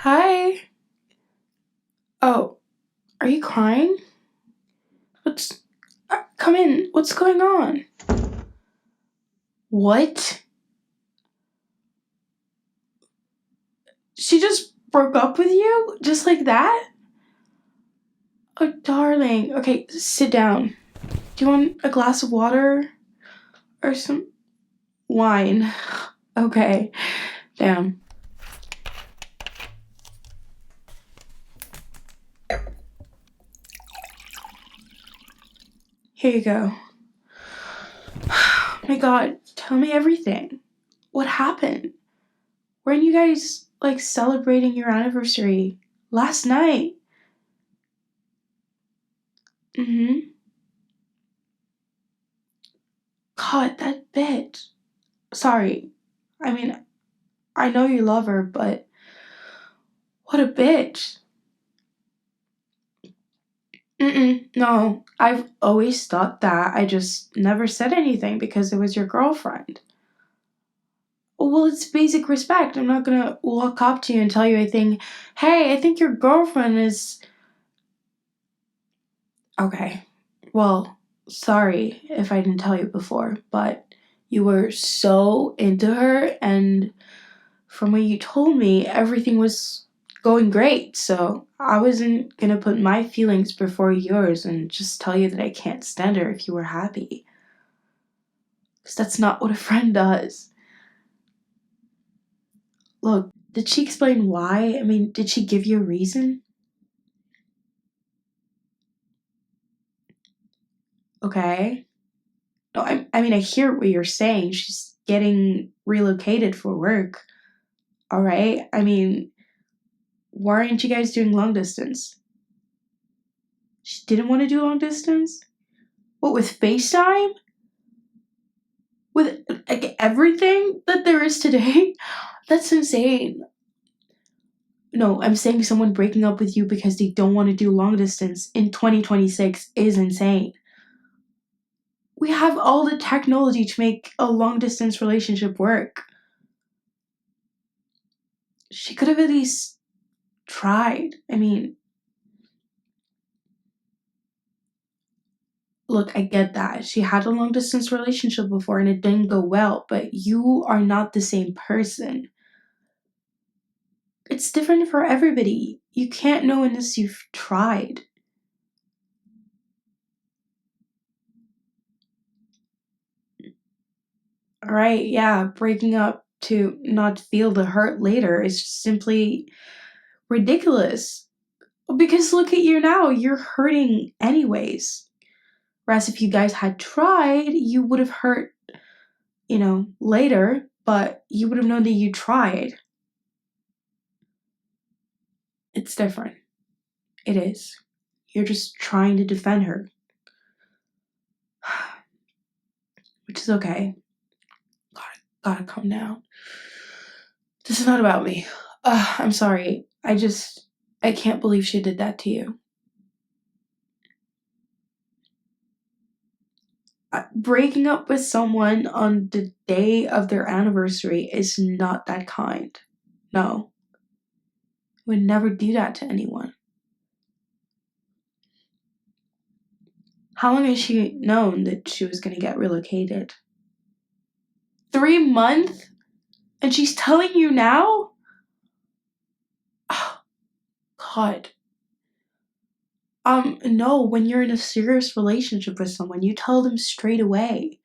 Hi. Oh, are you crying? What's. Come in. What's going on? What? She just broke up with you? Just like that? Oh, darling. Okay, sit down. Do you want a glass of water? Or some wine? Okay. Damn. Here you go. My god, tell me everything. What happened? Weren't you guys, like, celebrating your anniversary last night? Mm-hmm. God, that bitch. Sorry. I mean, I know you love her, but what a bitch. No, I've always thought that. I just never said anything because it was your girlfriend. Well, it's basic respect. I'm not gonna walk up to you and tell you hey, I think your girlfriend is. Okay. Well, sorry if I didn't tell you before, but you were so into her, and from what you told me, everything was going great. So I wasn't gonna put my feelings before yours and just tell you that I can't stand her if you were happy. Because that's not what a friend does. Look, did she explain why? I mean, did she give you a reason? Okay. No, I mean, I hear what you're saying. She's getting relocated for work. All right. I mean, why aren't you guys doing long distance? She didn't want to do long distance? What, with FaceTime? With like everything that there is today? That's insane. No, I'm saying someone breaking up with you because they don't want to do long distance in 2026 is insane. We have all the technology to make a long distance relationship work. She could have at least tried. I mean, look, I get that. She had a long distance relationship before and it didn't go well, but you are not the same person. It's different for everybody. You can't know unless you've tried. Right, yeah, breaking up to not feel the hurt later is simply ridiculous. Because look at you now, you're hurting anyways. Whereas if you guys had tried, you would have hurt, later, but you would have known that you tried. It's different. It is. You're just trying to defend her. Which is okay. Gotta calm down. This is not about me. I'm sorry. I can't believe she did that to you. Breaking up with someone on the day of their anniversary is not that kind. No. Would never do that to anyone. How long has she known that she was gonna get relocated? 3 months? And she's telling you now? Oh, God. No, when you're in a serious relationship with someone, you tell them straight away.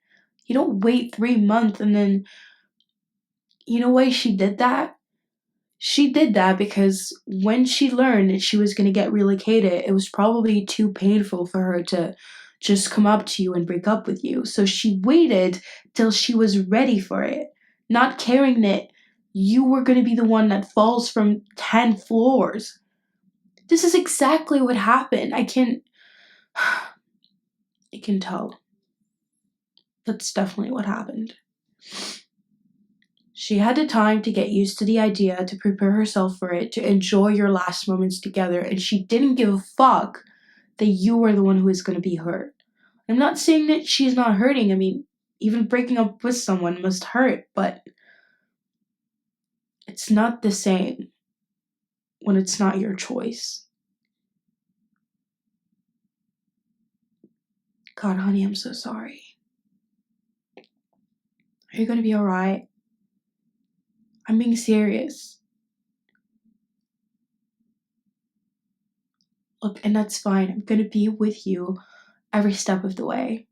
You don't wait 3 months and then, you know why she did that? She did that because when she learned that she was going to get relocated, it was probably too painful for her to just come up to you and break up with you. So she waited till she was ready for it, not caring that you were going to be the one that falls from 10 floors. This is exactly what happened. I can tell. That's definitely what happened. She had the time to get used to the idea, to prepare herself for it, to enjoy your last moments together, and she didn't give a fuck that you were the one who was going to be hurt. I'm not saying that she's not hurting. I mean, even breaking up with someone must hurt, but it's not the same. when it's not your choice. God, honey, I'm so sorry. Are you gonna be alright? I'm being serious. Look, and that's fine. I'm gonna be with you every step of the way.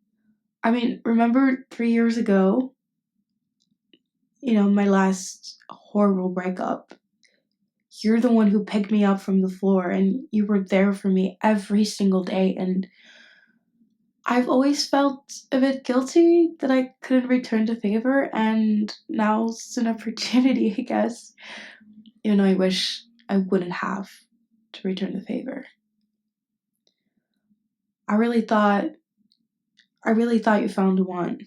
I mean, remember 3 years ago, my last horrible breakup? You're the one who picked me up from the floor and you were there for me every single day. And I've always felt a bit guilty that I couldn't return the favor. And now's an opportunity, I guess. Even though I wish I wouldn't have to return the favor. I really thought you found the one,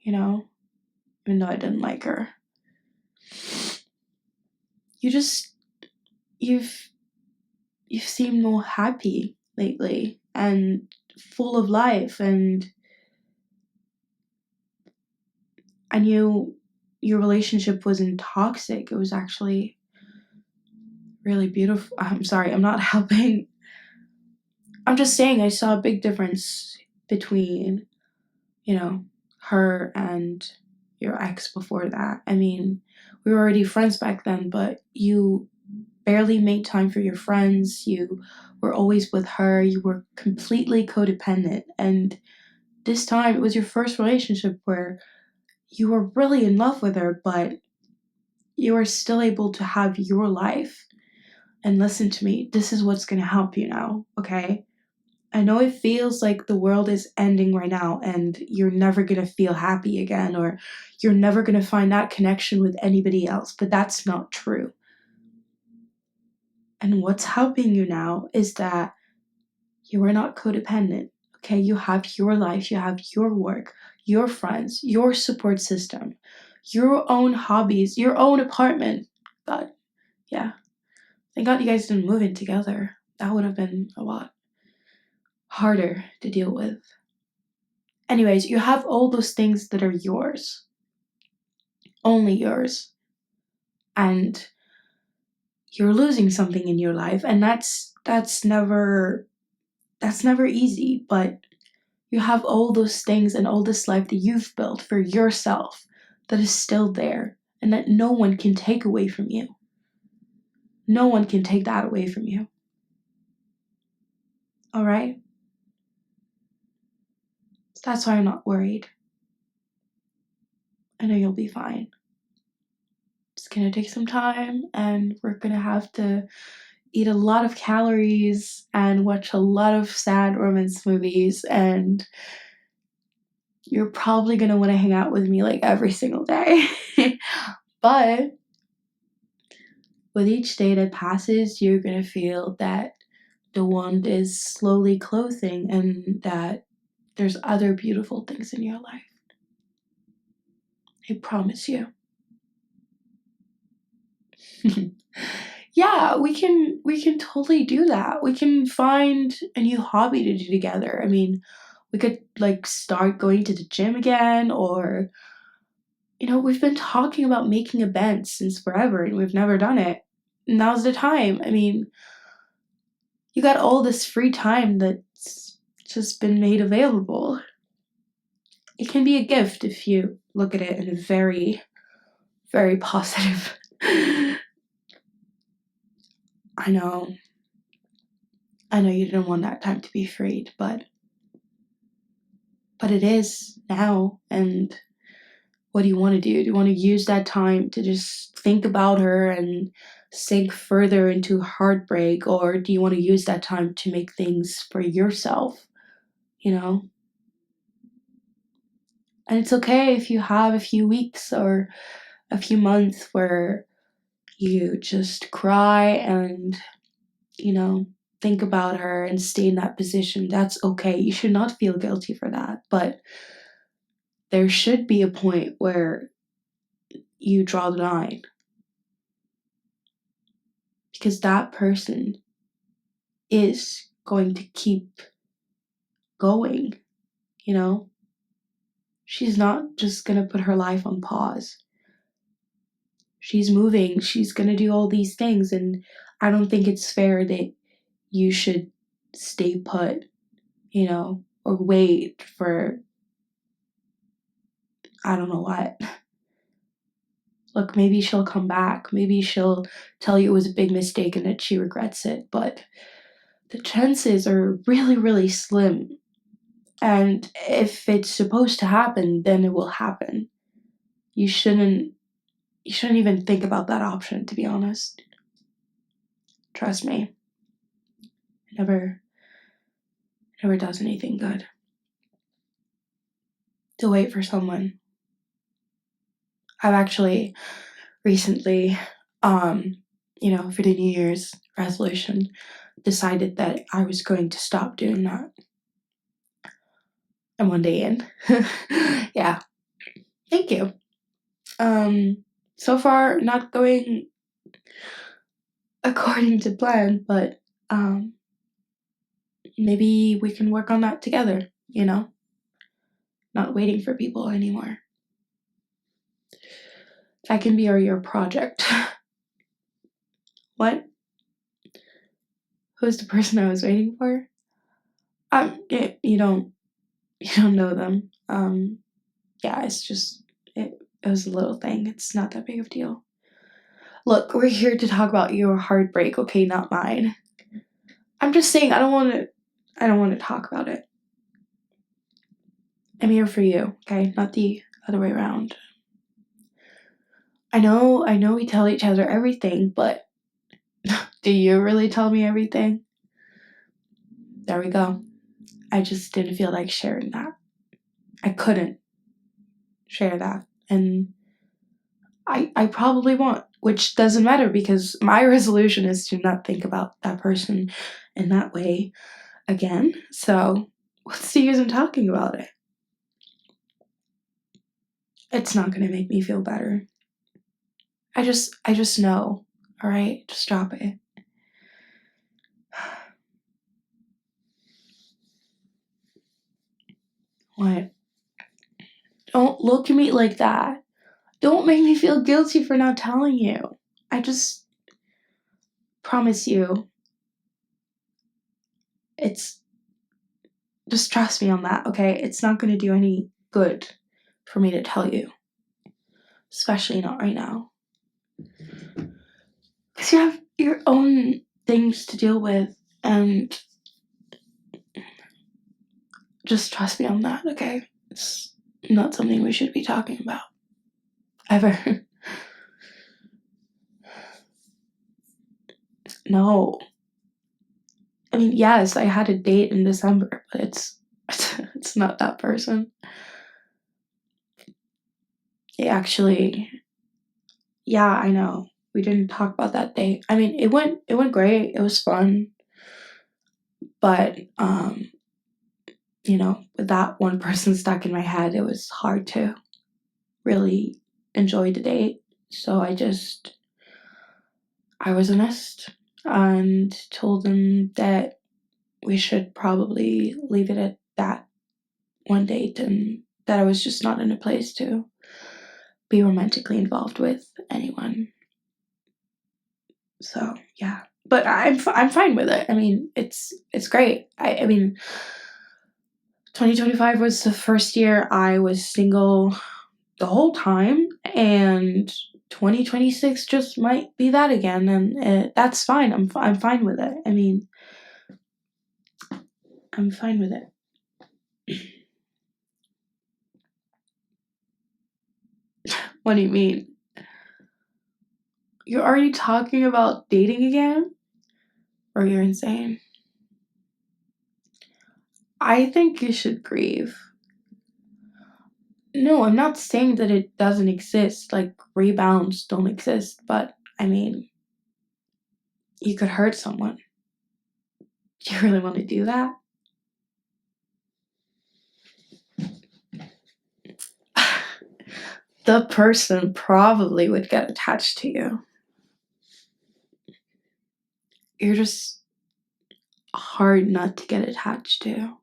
even though I didn't like her. You've seemed more happy lately and full of life, and I knew your relationship wasn't toxic. It was actually really beautiful. I'm sorry, I'm not helping. I'm just saying I saw a big difference between, her and your ex before that. I mean, we were already friends back then, but you barely made time for your friends. You were always with her. You were completely codependent. And this time it was your first relationship where you were really in love with her, but you are still able to have your life. And listen to me, this is what's going to help you now, okay? I know it feels like the world is ending right now and you're never going to feel happy again, or you're never going to find that connection with anybody else, but that's not true. And what's helping you now is that you are not codependent, okay? You have your life, you have your work, your friends, your support system, your own hobbies, your own apartment. God, yeah. Thank God you guys didn't move in together. That would have been a lot harder to deal with. Anyways, you have all those things that are yours, only yours, and you're losing something in your life, and that's never easy, but you have all those things and all this life that you've built for yourself that is still there and that no one can take away from you. No one can take that away from you. All right? That's why I'm not worried. I know you'll be fine. It's gonna take some time, and we're gonna have to eat a lot of calories and watch a lot of sad romance movies, and you're probably gonna want to hang out with me like every single day. But with each day that passes, you're gonna feel that the wand is slowly closing and that there's other beautiful things in your life. I promise you. Yeah, we can totally do that. We can find a new hobby to do together. I mean, we could like start going to the gym again, or we've been talking about making a band since forever and we've never done it. Now's the time. I mean, you got all this free time that's just been made available. It can be a gift if you look at it in a very, very positive. I know you didn't want that time to be freed, but it is now. And what do you want to do? Do you want to use that time to just think about her and sink further into heartbreak, or do you want to use that time to make things for yourself? And it's okay if you have a few weeks or a few months where you just cry and, think about her and stay in that position. That's okay. You should not feel guilty for that. But there should be a point where you draw the line. Because that person is going to keep going, She's not just going to put her life on pause. She's moving. She's gonna do all these things, and I don't think it's fair that you should stay put, or wait for I don't know what. Look, maybe she'll come back. Maybe she'll tell you it was a big mistake and that she regrets it, but the chances are really, really slim. And if it's supposed to happen, then it will happen. You shouldn't even think about that option, to be honest. Trust me. It never does anything good to wait for someone. I've actually recently, for the New Year's resolution, decided that I was going to stop doing that. I'm one day in. Yeah. Thank you. So far not going according to plan, but maybe we can work on that together, Not waiting for people anymore. That can be your project. What? Who's the person I was waiting for? You don't know them. Yeah, it's just it was a little thing. It's not that big of a deal. Look, we're here to talk about your heartbreak, okay, not mine. I'm just saying I don't want to talk about it. I'm here for you, okay? Not the other way around. I know we tell each other everything, but do you really tell me everything? There we go. I just didn't feel like sharing that. I couldn't share that. And I probably won't, which doesn't matter because my resolution is to not think about that person in that way again. So what's the use in talking about it? It's not going to make me feel better. I just know. All right, just drop it. What? Don't look at me like that. Don't make me feel guilty for not telling you. I just promise you. Just trust me on that, okay? It's not going to do any good for me to tell you. Especially not right now. Because you have your own things to deal with, and just trust me on that, okay? It's not something we should be talking about. Ever. No. I mean, yes, I had a date in December, but it's not that person. Yeah, I know. We didn't talk about that date. I mean, it went great. It was fun. But with that one person stuck in my head, it was hard to really enjoy the date. So I was honest and told him that we should probably leave it at that one date and that I was just not in a place to be romantically involved with anyone. So yeah, but I'm fine with it. I mean, it's great. I mean, 2025 was the first year I was single the whole time, and 2026 just might be that again, and that's fine. I'm fine with it. I mean, I'm fine with it. What do you mean? You're already talking about dating again? Or you're insane? I think you should grieve. No, I'm not saying that it doesn't exist, like rebounds don't exist, but I mean, you could hurt someone. Do you really want to do that? The person probably would get attached to you. You're just hard not to get attached to. You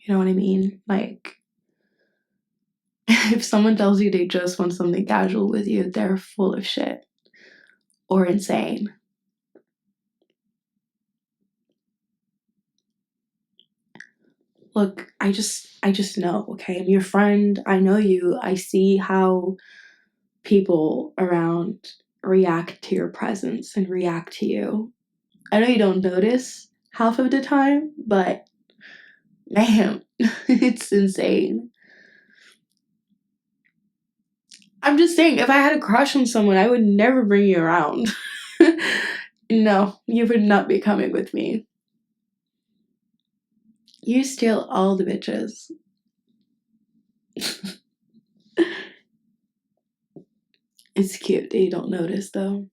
know what I mean? Like, if someone tells you they just want something casual with you, they're full of shit. or insane. Look, I just know, okay? I'm your friend. I know you. I see how people around react to your presence and react to you. I know you don't notice half of the time, but man, it's insane. I'm just saying, if I had a crush on someone, I would never bring you around. No, you would not be coming with me. You steal all the bitches. It's cute that you don't notice, though.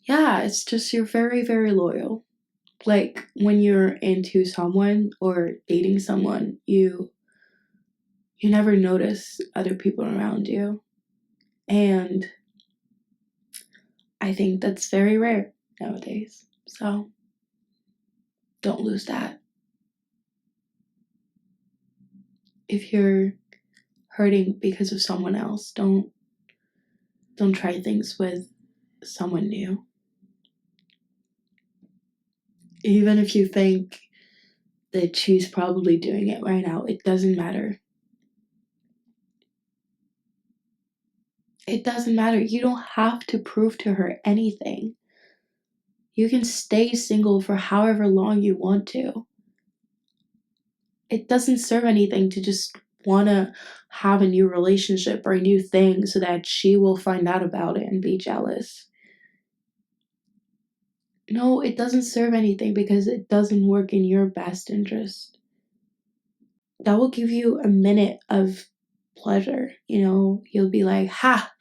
Yeah, it's just you're very, very loyal. Like, when you're into someone or dating someone, you never notice other people around you. And I think that's very rare nowadays. So don't lose that. If you're hurting because of someone else, don't try things with someone new. Even if you think that she's probably doing it right now, it doesn't matter. It doesn't matter. You don't have to prove to her anything. You can stay single for however long you want to. It doesn't serve anything to just want to have a new relationship or a new thing so that she will find out about it and be jealous. No, it doesn't serve anything because it doesn't work in your best interest. That will give you a minute of pleasure. You'll be like, ha,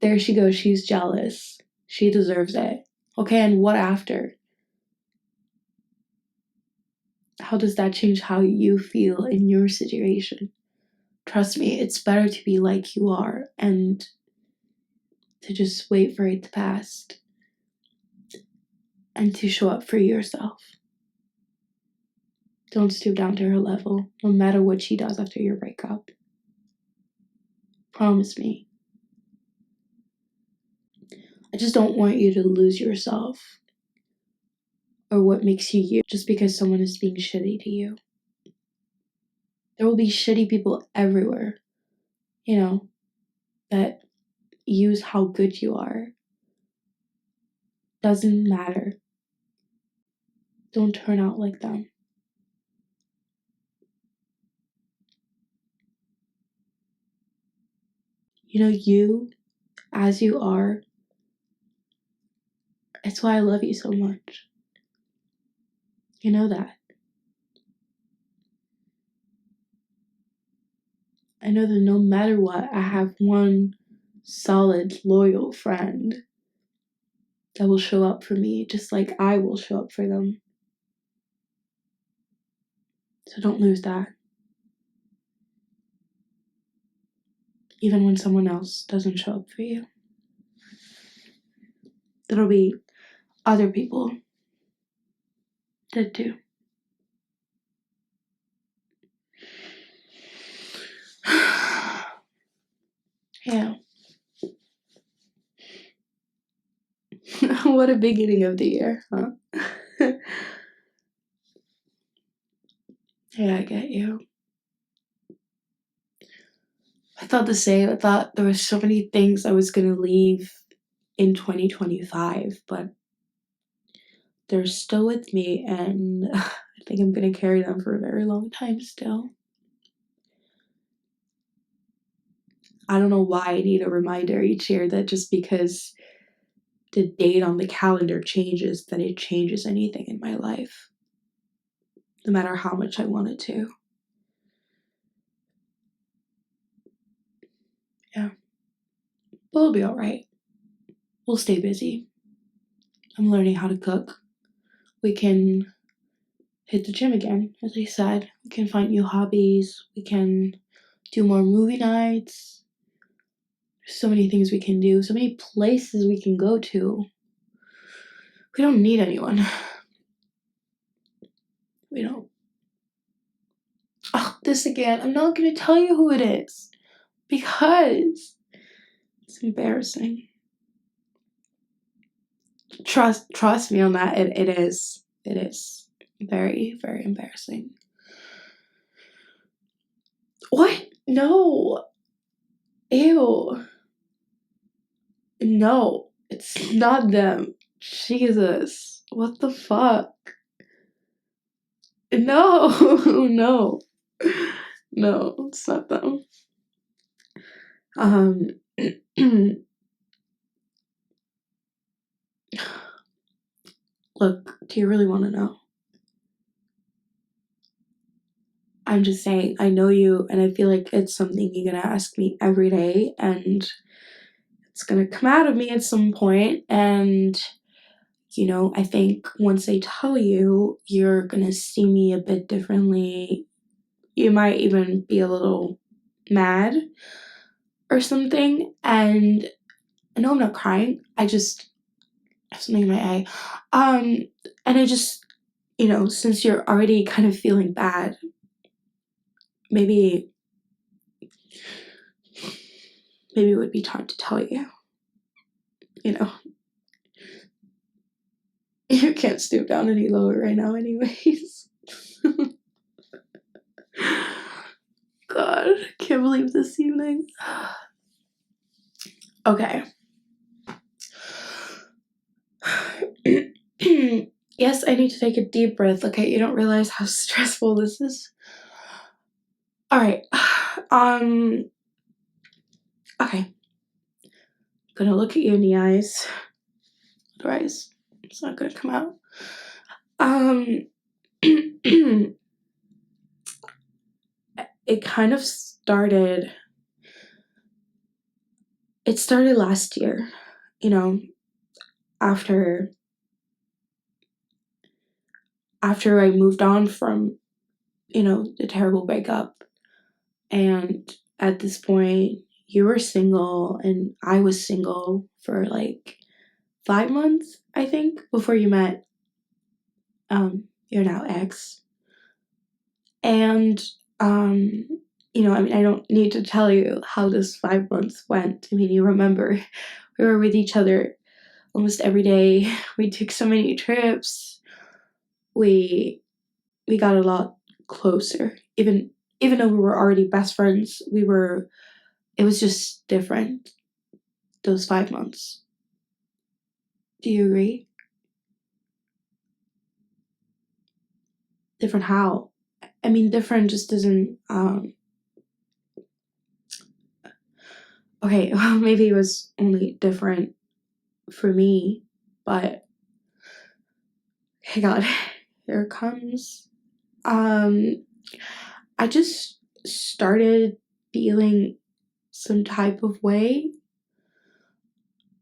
there she goes. She's jealous. She deserves it. Okay, and what after? How does that change how you feel in your situation? Trust me, it's better to be like you are and to just wait for it to pass and to show up for yourself. Don't stoop down to her level, no matter what she does after your breakup. Promise me. I just don't want you to lose yourself or what makes you you just because someone is being shitty to you. There will be shitty people everywhere, that use how good you are. Doesn't matter. Don't turn out like them. You, as you are, it's why I love you so much. You know that. I know that no matter what, I have one solid, loyal friend that will show up for me just like I will show up for them. So don't lose that. Even when someone else doesn't show up for you. There'll be other people that do. Yeah. What a beginning of the year, huh? Yeah, I get you. I thought the same. I thought there were so many things I was going to leave in 2025, but they're still with me, and I think I'm going to carry them for a very long time still. I don't know why I need a reminder each year that just because the date on the calendar changes, that it changes anything in my life, no matter how much I want it to. Yeah. But we'll be alright. We'll stay busy. I'm learning how to cook. We can hit the gym again, as I said. We can find new hobbies. We can do more movie nights. There's so many things we can do. So many places we can go to. We don't need anyone. We don't. Oh, this again. I'm not going to tell you who it is. Because It's embarrassing. Trust me on that. It is. It is very, very embarrassing. What? No. Ew. No. It's not them. Jesus. What the fuck? No. No. No, it's not them. Look, do you really want to know? I'm just saying, I know you, and I feel like it's something you're gonna ask me every day, and it's gonna come out of me at some point, and, you know, I think once I tell you, you're gonna see me a bit differently. You might even be a little mad or something, and no, I'm not crying. I just have something in my eye. And I just, you know, since you're already kind of feeling bad, maybe it would be time to tell you. You know, you can't stoop down any lower right now anyways. God, can't believe this evening. Okay. Yes, I need to take a deep breath. Okay, you don't realize how stressful this is. Alright. Okay. Gonna look at you in the eyes. Otherwise, it's not gonna come out. It kind of started. It started last year, you know, after I moved on from, you know, the terrible breakup. And at this point, you were single and I was single for like 5 months, I think, before you met your now ex. And you know, I mean, I don't need to tell you how this 5 months went. I mean, you remember we were with each other almost every day. We took so many trips. We got a lot closer. Even though we were already best friends, it was just different those 5 months. Do you agree? Different how? I mean, different just doesn't, okay, well, maybe it was only different for me, but, hey God, here it comes. I just started feeling some type of way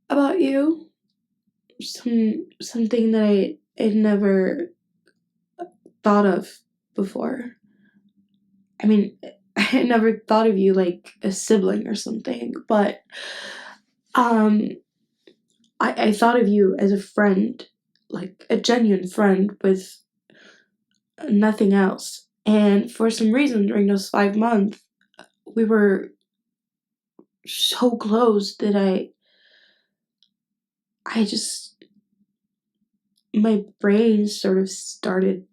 about you. Something that I had never thought of before. I mean, I had never thought of you like a sibling or something, but I thought of you as a friend, like a genuine friend with nothing else. And for some reason during those 5 months, we were so close that I just, my brain sort of started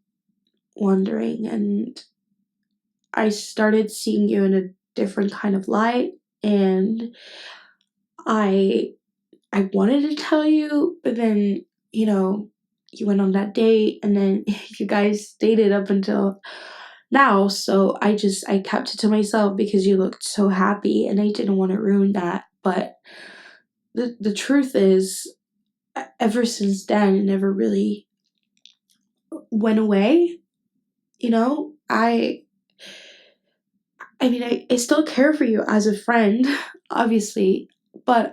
wandering, and I started seeing you in a different kind of light, and I wanted to tell you, but then, you know, you went on that date, and then you guys dated up until now, so I kept it to myself because you looked so happy, and I didn't want to ruin that, but the truth is, ever since then, it never really went away, you know? I mean, I still care for you as a friend, obviously, but,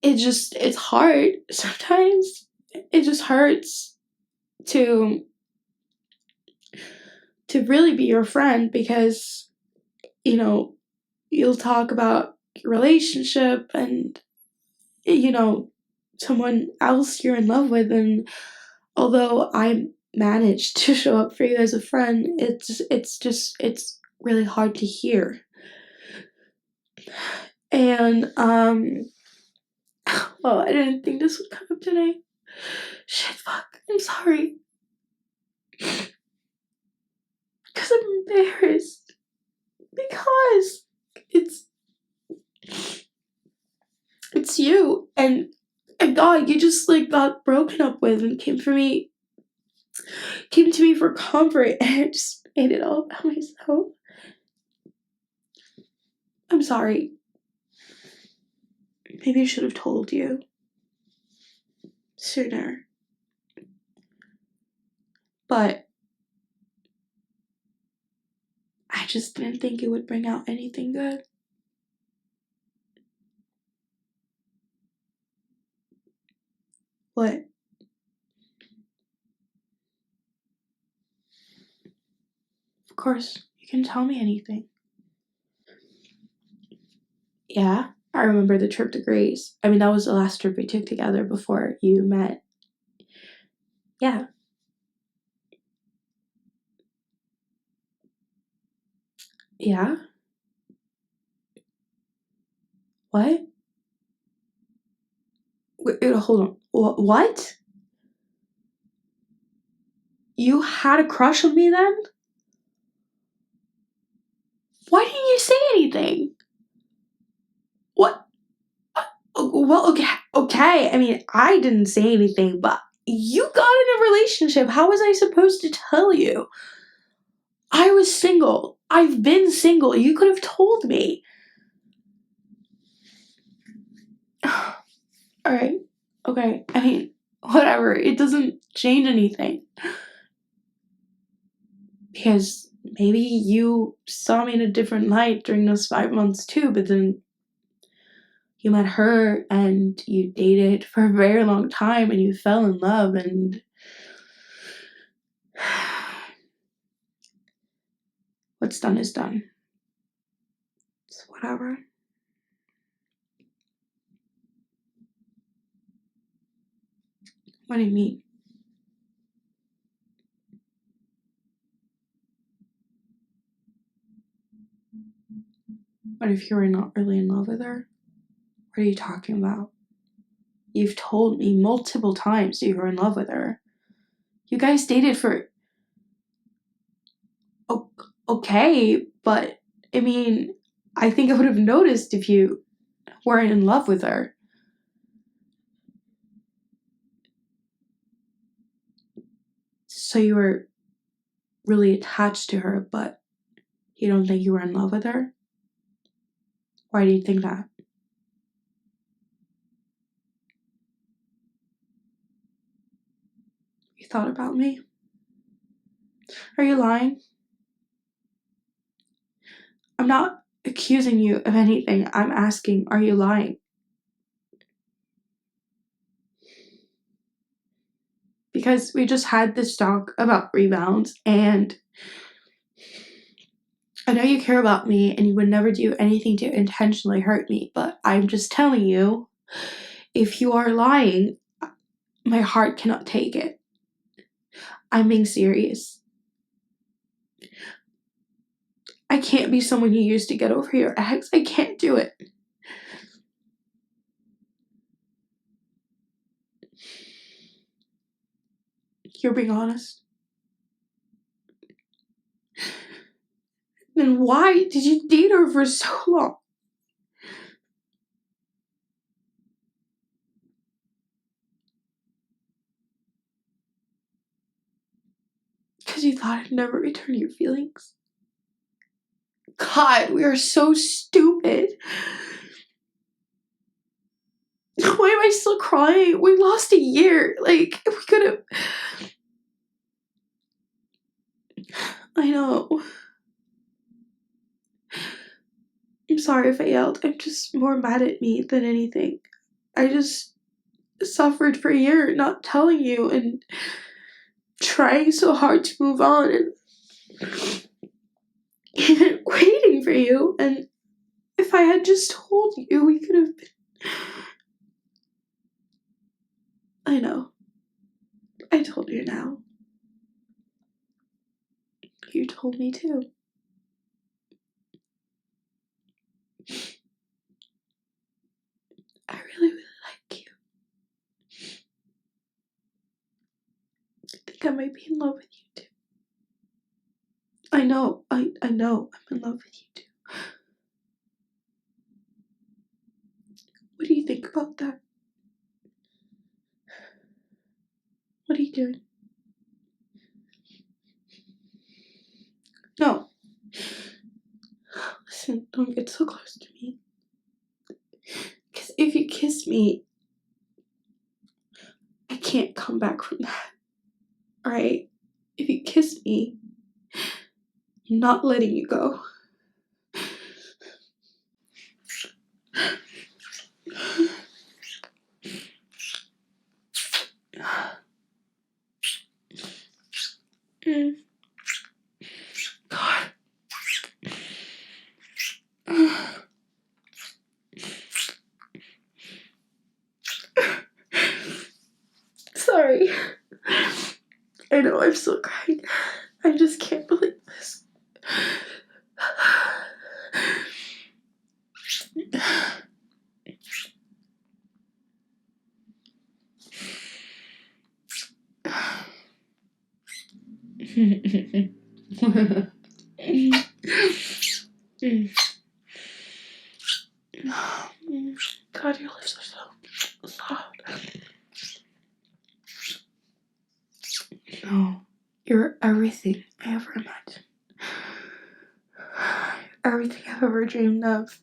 it's hard sometimes. It just hurts to really be your friend because, you know, you'll talk about your relationship and, you know, someone else you're in love with, and although I managed to show up for you as a friend, it's really hard to hear. And, well, I didn't think this would come up today. Shit, fuck, I'm sorry. Because I'm embarrassed. Because it's you. And God, you just, like, got broken up with and came to me for comfort, and I just made it all about myself. I'm sorry. Maybe I should have told you sooner. But I just didn't think it would bring out anything good. What? Of course, you can tell me anything. Yeah, I remember the trip to Greece. I mean, that was the last trip we took together before you met. Yeah. Yeah? What? Wait, hold on. What? You had a crush on me then? Why didn't you say anything? What? Well, okay. I mean, I didn't say anything, but you got in a relationship. How was I supposed to tell you? I was single. I've been single. You could have told me. Alright. Okay. I mean, whatever. It doesn't change anything. Because maybe you saw me in a different light during those 5 months too, but then you met her and you dated for a very long time and you fell in love and what's done is done. It's whatever. What do you mean? What if you were not really in love with her? What are you talking about? You've told me multiple times you were in love with her. You guys dated for... Okay, but I mean, I think I would have noticed if you weren't in love with her. So you were really attached to her, but you don't think you were in love with her? Why do you think that? You thought about me? Are you lying? I'm not accusing you of anything. I'm asking, are you lying? Because we just had this talk about rebounds, and I know you care about me and you would never do anything to intentionally hurt me, but I'm just telling you, if you are lying, my heart cannot take it. I'm being serious. I can't be someone you used to get over your ex. I can't do it. You're being honest. Then why did you date her for so long? Because you thought I'd never return your feelings? God, we are so stupid. Why am I still crying? We lost a year. Like, we could have... I know. I'm sorry if I yelled. I'm just more mad at me than anything. I just suffered for a year not telling you and trying so hard to move on and waiting for you. And if I had just told you, we could have been... I know. I told you now. You told me too. might be in love with you too. I know I'm in love with you too. What do you think about that? What are you doing? No. Listen, don't get so close to me. Because if you kiss me, I can't come back from that. Alright? If you kiss me, I'm not letting you go. God. Sorry. I know I'm still crying. I just can't believe this. God, your lips are so soft. No, you're everything I ever imagined. Everything I've ever dreamed of.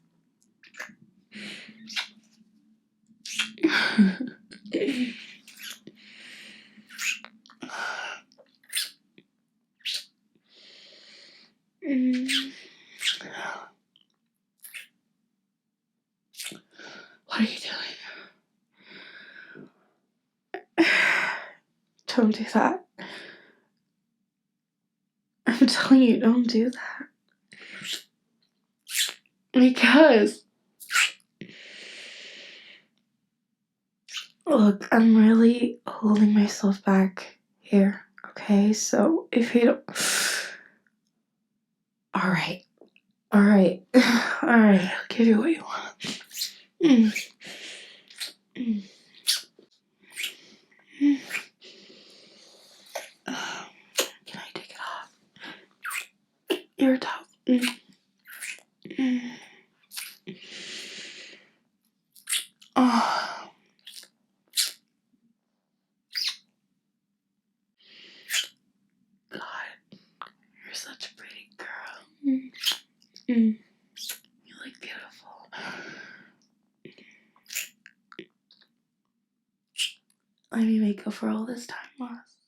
What are you doing? Don't do that. I'm telling you, don't do that. Because, look, I'm really holding myself back here, okay? So if you don't... Alright, alright, alright, I'll give you what you want. Can I take it off? Your top. Oh. God, you're such a pretty girl. You look beautiful. I made makeup for all this time lost.